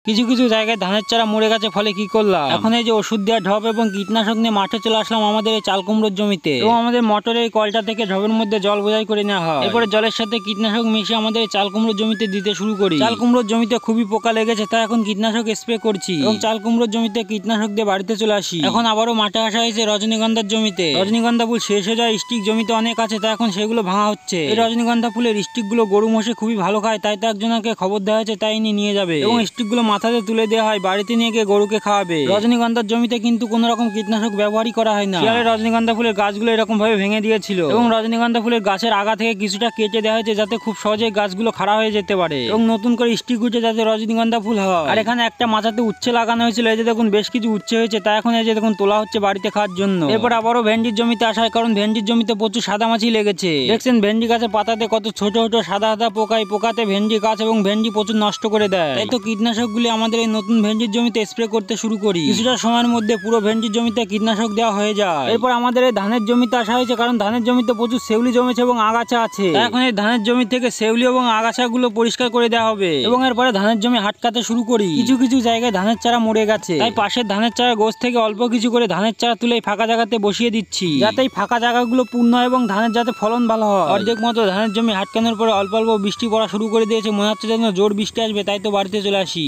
কিছু কিছু জায়গায় ধানের চারা মরে গেছে, ফলে কি করলাম, এখন এই যে ওষুধ দেওয়া ঢপ এবং কীটনাশক নিয়ে মাঠে চলে আসলাম আমাদের এই চাল কুমড়োর জমিতে। এবং আমাদের মোটরের এই কলটা থেকে ঢপের মধ্যে জল বোঝাই করে নেওয়া হয়। এরপরে জলের সাথে কীটনাশক মিশিয়ে আমাদের এই চাল কুমড়োর জমিতে দিতে শুরু করি। চাল কুমড়োর জমিতে খুবই পোকা লেগেছে, তাই এখন কীটনাশক স্প্রে করছি এবং চাল কুমড়োর জমিতে কীটনাশক দিয়ে বাড়িতে চলে আসি। এখন আবারও মাঠে আসা হয়েছে রজনীগন্ধার জমিতে। রজনীগন্ধা ফুল শেষ হয়ে যায়, স্টিক জমিতে অনেক আছে, তাই এখন সেগুলো ভাঙা হচ্ছে। এই রজনীগন্ধা ফুলের স্টিক গুলো গরু মোষে খুবই ভালো খায়, তাই তো একজনকে খবর দেওয়া হয়েছে, তাই নিয়ে যাবে এবং স্টিক গুলো মাথাতে তুলে দেওয়া হয়, বাড়িতে নিয়ে গিয়ে গরুকে খাওয়াবে। রজনীগন্ধার জমিতে কিন্তু কোন রকম কীটনাশক ব্যবহারই করা হয় না। শিয়ালে রজনীগন্ধা ফুলের গাছগুলো এরকম ভাবে ভেঙে দিয়েছিল এবং রজনীগন্ধা ফুলের গাছের আগা থেকে কিছুটা কেটে দেওয়া হয়েছে, যাতে খুব সহজে গাছগুলো খাড়া হয়ে যেতে পারে এবং নতুন করে স্টিক উঠে যাতে রজনীগন্ধা ফুল হয়। আর এখানে একটা মাথাতে উচ্ছে লাগানো হয়েছিল, এই যে দেখুন বেশ কিছু উচ্ছে হয়েছে, তাই এখন এই যে দেখুন তোলা হচ্ছে বাড়িতে খাওয়ার জন্য। এরপর আবারও ভেন্ডির জমিতে আসা হয়, কারণ ভেন্ডির জমিতে প্রচুর সাদা মাছি লেগেছে। দেখছেন ভেন্ডি গাছের পাতাতে কত ছোট ছোট সাদা সাদা পোকায় পোকাতে ভেন্ডি গাছ এবং ভেন্ডি প্রচুর নষ্ট করে দেয়। তাই তো কীটনাশক গুলি আমাদের এই নতুন ভেন্ডির জমিতে স্প্রে করতে শুরু করি। কিছুটা সময়ের মধ্যে পুরো ভেন্ডির জমিতে কীটনাশক দেওয়া হয়ে যায়। এরপর আমাদের এই ধানের জমিতে আসা হয়েছে, কারণ ধানের জমিতে প্রচুর শেউলি জমেছে এবং আগাছা আছে। এখন এই ধানের জমি থেকে শেউলি এবং আগাছা গুলো পরিষ্কার করে দেওয়া হবে এবং এরপরে ধানের জমি হাটকাতে শুরু করি। কিছু কিছু জায়গায় ধানের চারা মরে গেছে, তাই পাশের ধানের চারা গোছ থেকে অল্প কিছু করে ধানের চারা তুলে ফাঁকা জায়গাতে বসিয়ে দিচ্ছি, যাতে এই ফাঁকা জায়গাগুলো পূর্ণ হয় এবং ধানের যাতে ফলন ভালো হয়। অর্ধেক মতো ধানের জমি হাটকানোর পরে অল্প অল্প বৃষ্টি পড়া শুরু করে দিয়েছে, মনে হচ্ছে যেন জোর বৃষ্টি আসবে, তাই তো বাড়িতে চলে আসি।